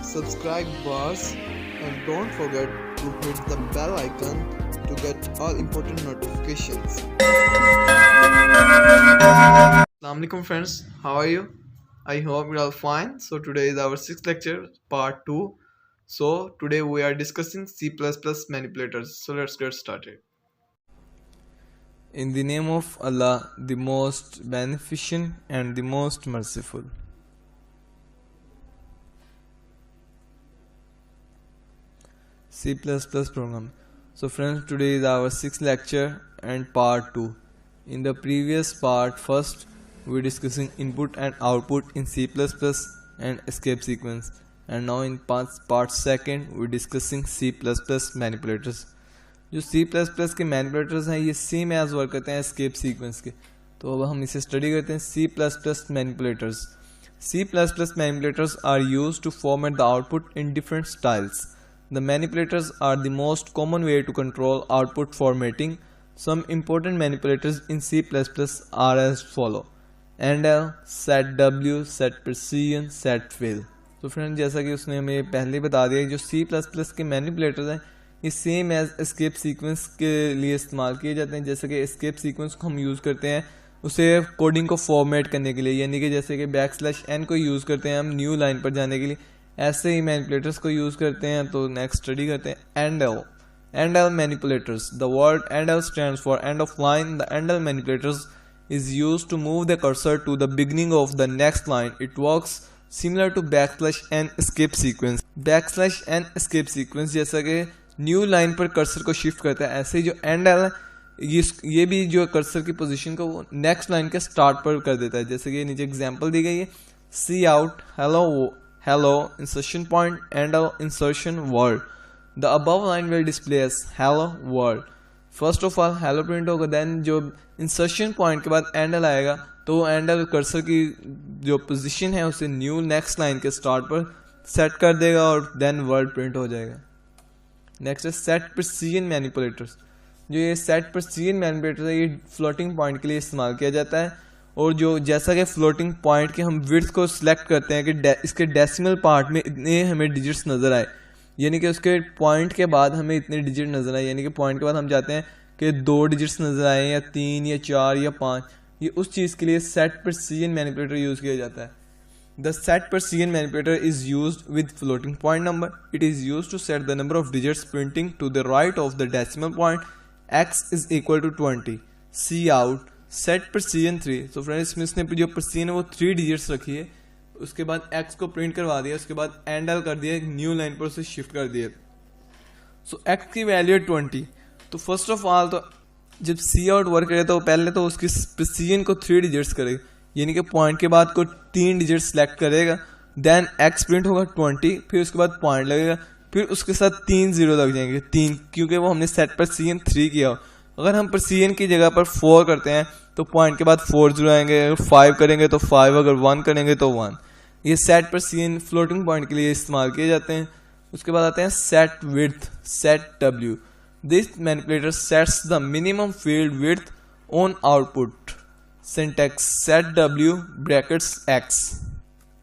subscribe BARZS and don't forget to hit the bell icon to get all important notifications. Assalamu alaikum friends, how are you? I hope you're all fine. So today is our 6th lecture, part 2. So today we are discussing C++ manipulators. So let's get started. In the name of Allah, the most beneficent and the most merciful. C++ program. So friends, today is our 6th lecture and part 2. In the previous part, first we were discussing input and output in C++ and escape sequence, and now in part 2 we are discussing C++ manipulators. जो C++ के manipulators हैं ये same as work करते हैं escape sequence के, तो अब हम इसे स्टडी करते हैं. C++ manipulators. C++ manipulators are used to format the output in different styles. The manipulators are the most common way to control output formatting. Some important manipulators in C++ are as follow: AND-L, setW, setPrecision, setFill. तो friend जैसा कि उसने हमें पहले बता दिया, जो C++ के मैनिपुलेटर्स हैं ये सेम एज एस्केप सीक्वेंस के लिए इस्तेमाल किए जाते हैं. जैसे कि एस्केप सीक्वेंस को हम यूज़ करते हैं उसे कोडिंग को फॉर्मेट करने के लिए, यानी कि जैसे कि \n को यूज़ करते हैं हम न्यू लाइन पर जाने के लिए, ऐसे ही मैनिपुलेटर्स को यूज़ करते हैं. तो नेक्स्ट स्टडी करते हैं AND-L. AND-L manipulators. The word AND-L stands for end of line. The AND-L manipulators is used to move the cursor to the beginning of the next line. It works similar to \n escape sequence. \n escape sequence जैसा कि new line पर cursor को shift करता है, ऐसे ही जो AND-L है ये भी जो कर्सर की पोजीशन को वो नेक्स्ट लाइन के स्टार्ट पर कर देता है. जैसे कि नीचे एग्जांपल दी गई है, सी out hello insertion point AND-L insertion word. The above line will display as hello world. First of all hello print होगा, देन जो इंसर्शन पॉइंट के बाद AND-L आएगा तो AND-L कर्सर की जो पोजीशन है उसे न्यू नेक्स्ट लाइन के स्टार्ट पर सेट कर देगा और देन वर्ड प्रिंट हो जाएगा. नेक्स्ट है setPrecision मैनिपुलेटर्स. जो ये setPrecision मैनिपुलेटर है ये फ्लोटिंग पॉइंट के लिए इस्तेमाल किया जाता है, और जो जैसा कि फ्लोटिंग पॉइंट के हम विड्थ को सिलेक्ट करते हैं कि इसके डेसिमल पार्ट में इतने हमें डिजिट्स नज़र आए, यानी कि उसके पॉइंट के बाद हमें इतने डिजिट नज़र आए, यानी कि पॉइंट के बाद हम चाहते हैं कि 2 डिजिट्स नज़र आए या 3 या 4 या 5, ये उस चीज़ के लिए setPrecision मैनिपुलेटर यूज़ किया जाता है. The setPrecision manipulator is used with floating point number. It is used to set the number of digits printing to the right of the decimal point. X is equal to 20. C out. setPrecision 3. So friends इसमें इसने जो precision है वो 3 digits रखी है, उसके बाद X को प्रिंट करवा दिया, उसके बाद AND-L कर दिया, न्यू लाइन पर उसे शिफ्ट कर दिया. So X की वैल्यू है 20. तो फर्स्ट ऑफ ऑल तो जब C out वर्क करे तो पहले तो उसकी precision को 3 digits करेगा, यानी कि पॉइंट के बाद को 3 डिजिट सेलेक्ट करेगा, देन X प्रिंट होगा 20, फिर उसके बाद पॉइंट लगेगा, फिर उसके साथ 3 0 लग जाएंगे, 3, क्योंकि वो हमने setPrecision 3 किया हो. अगर हम precision की जगह पर 4 करते हैं तो पॉइंट के बाद 4 0 आएंगे, अगर 5 करेंगे तो 5, अगर 1 करेंगे तो 1. ये setPrecision फ्लोटिंग पॉइंट के लिए इस्तेमाल किए जाते हैं. उसके बाद आते हैं setWidth, setW. This manipulator sets the minimum field width on output. Syntax setW brackets X.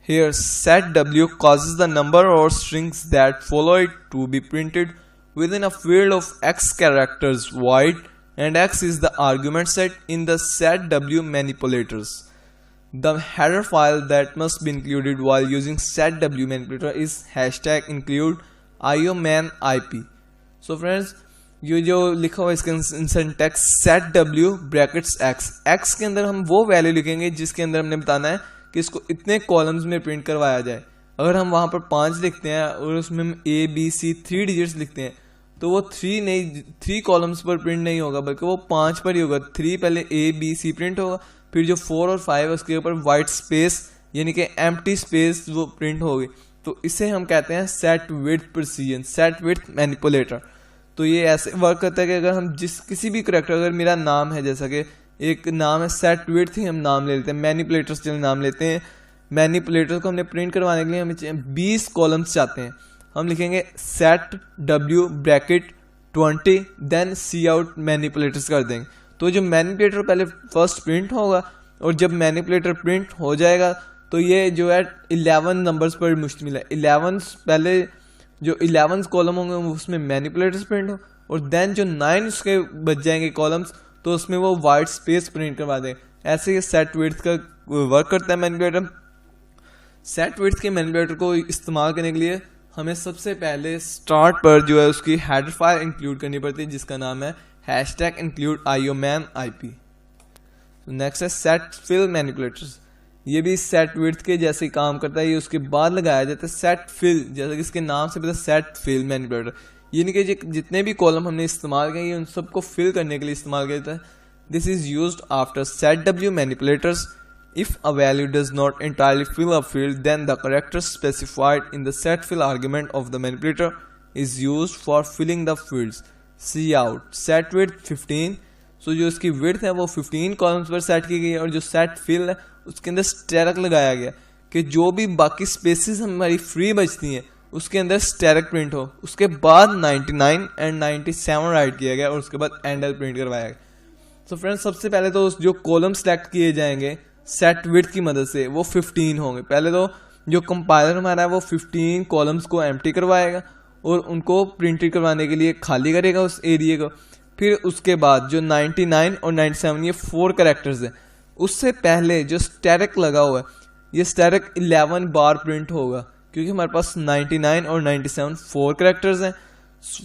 Here setW causes the number or strings that follow it to be printed within a field of X characters wide, and X is the argument set in the setW manipulators. The header file that must be included while using setW manipulator is #include iomanip. So friends ये जो लिखा हुआ इसका syntax setW brackets X के अंदर हम वो value लिखेंगे जिसके अंदर हमने बताना है कि इसको इतने कॉलम्स में प्रिंट करवाया जाए. अगर हम वहाँ पर 5 लिखते हैं और उसमें हम A B C 3 डिजिट्स लिखते हैं तो वो 3 कॉलम्स पर प्रिंट नहीं होगा, बल्कि वो 5 पर ही होगा. 3 पहले A B C प्रिंट होगा, फिर जो 4 और 5 है उसके ऊपर वाइट स्पेस यानी कि एम्प्टी स्पेस वो प्रिंट होगी. तो इसे हम कहते हैं setWidth setWidth मैनिपुलेटर. तो ये ऐसे वर्क करता है कि अगर हम किसी भी करेक्टर, अगर मेरा नाम है, जैसा कि एक नाम है setWidth ही हम नाम ले लेते हैं, मैनिपुलेटर्स चलिए नाम लेते हैं. मैनिपुलेटर्स को हमने प्रिंट करवाने के लिए हमें 20 कॉलम्स चाहते हैं. हम लिखेंगे setW bracket 20 then C out manipulators कर देंगे. तो जो मैनिपुलेटर पहले फर्स्ट प्रिंट होगा और जब मैनिपुलेटर प्रिंट हो जाएगा तो ये जो है 11 नंबर्स पर मुश्तमिल है। 11 पहले जो 11 कॉलम होंगे उसमें मैनिपुलेटर्स प्रिंट हो, और देन जो 9 उसके बच जाएंगे कॉलम्स, तो उसमें वो वाइट स्पेस प्रिंट करवा दें। ऐसे ये सेट विड्थ का वर्क करता है मैनिपुलेटर। सेट विड्थ के मैनिपुलेटर को इस्तेमाल करने के लिए हमें सबसे पहले स्टार्ट पर जो है उसकी हेडर फाइल इंक्लूड करनी पड़ती है, जिसका नाम है #include IOMAN IP। नेक्स्ट है सेट फिल मैनिपुलेटर्स। ये भी सेट विड्थ के जैसे ही काम करता है। ये उसके बाद लगाया जाता है सेट फिल, जैसे कि इसके नाम से पता सेट फिल मैनिपुलेटर। यानी कि जितने भी कॉलम हमने इस्तेमाल किए उन सबको फिल करने के लिए इस्तेमाल किया जाता है। This is used after set W manipulators. If a value does not entirely fill a field, then the character specified in the set fill argument of the manipulator is used for filling the fields. See out. Set width 15. So जो इसकी width है वो 15 columns पर set की गई है, और जो सेट फिल है उसके अंदर स्टेरिक लगाया गया कि जो भी बाकी स्पेसिस हमारी फ्री बचती हैं उसके अंदर स्टेरिक प्रिंट हो। उसके बाद 99 एंड 97 राइट किया गया, और उसके बाद एंडल प्रिंट करवाया गया। तो फ्रेंड्स सबसे पहले तो जो कॉलम सेलेक्ट किए जाएंगे सेट विड्थ की मदद से वो 15 होंगे। पहले तो जो कंपाइलर हमारा है वो 15 कॉलम्स को एम्प्टी करवाएगा और उनको प्रिंटेड करवाने के लिए खाली करेगा उस एरिया को। फिर उसके बाद जो 99 और 97 ये 4 कैरेक्टर्स हैं, उससे पहले जो स्टैटिक लगा हुआ है ये स्टैटिक 11 बार प्रिंट होगा, क्योंकि हमारे पास 99 और 97 4 कैरेक्टर्स हैं,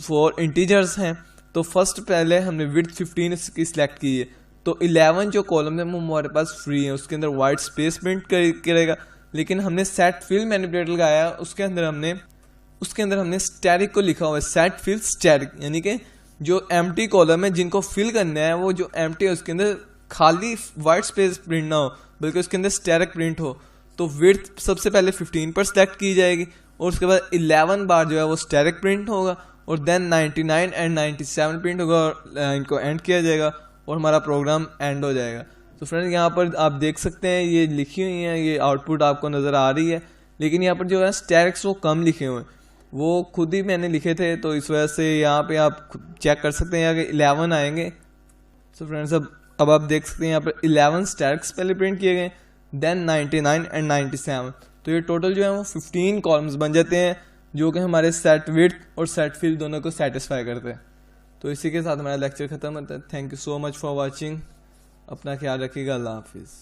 4 इंटीजर्स हैं। तो फर्स्ट पहले हमने विड्थ 15 की सिलेक्ट की है, तो 11 जो कॉलम है वो हमारे पास फ्री है, उसके अंदर वाइट स्पेस प्रिंट करेगा। लेकिन हमने सेट फिल मैनिपुलेटर लगाया, उसके अंदर हमने स्टैटिक को लिखा हुआ है सेट फिल स्टैटिक, यानी कि जो एम्प्टी कॉलम है जिनको फिल करना है वो जो एम्प्टी है उसके अंदर खाली वाइट स्पेस प्रिंट ना हो बल्कि उसके अंदर स्टैटिक प्रिंट हो। तो विड्थ सबसे पहले 15 पर सेलेक्ट की जाएगी, और उसके बाद 11 बार जो है वो स्टैटिक प्रिंट होगा, और देन 99 एंड 97 प्रिंट होगा, और इनको एंड किया जाएगा और हमारा प्रोग्राम एंड हो जाएगा। तो फ्रेंड्स यहाँ पर आप देख सकते हैं ये लिखी हुई है, ये आउटपुट आपको नज़र आ रही है, लेकिन यहाँ पर जो है स्टैटिक्स वो कम लिखे हुए हैं, वो खुद ही मैंने लिखे थे, तो इस वजह से यहाँ पे आप चेक कर सकते हैं यहाँ के 11 आएंगे। तो फ्रेंड्स अब आप देख सकते हैं यहाँ पर 11 स्टैटिक्स पहले प्रिंट किए गए, देन 99 एंड 97। तो ये टोटल जो है वो 15 कॉलम्स बन जाते हैं, जो कि हमारे सेट विड्थ और सेट फिल दोनों को सेटिस्फाई करते हैं। तो इसी के साथ हमारा लेक्चर खत्म होता है। Thank you so much for watching. अपना ख्याल रखिएगा। अल्लाह हाफिज़।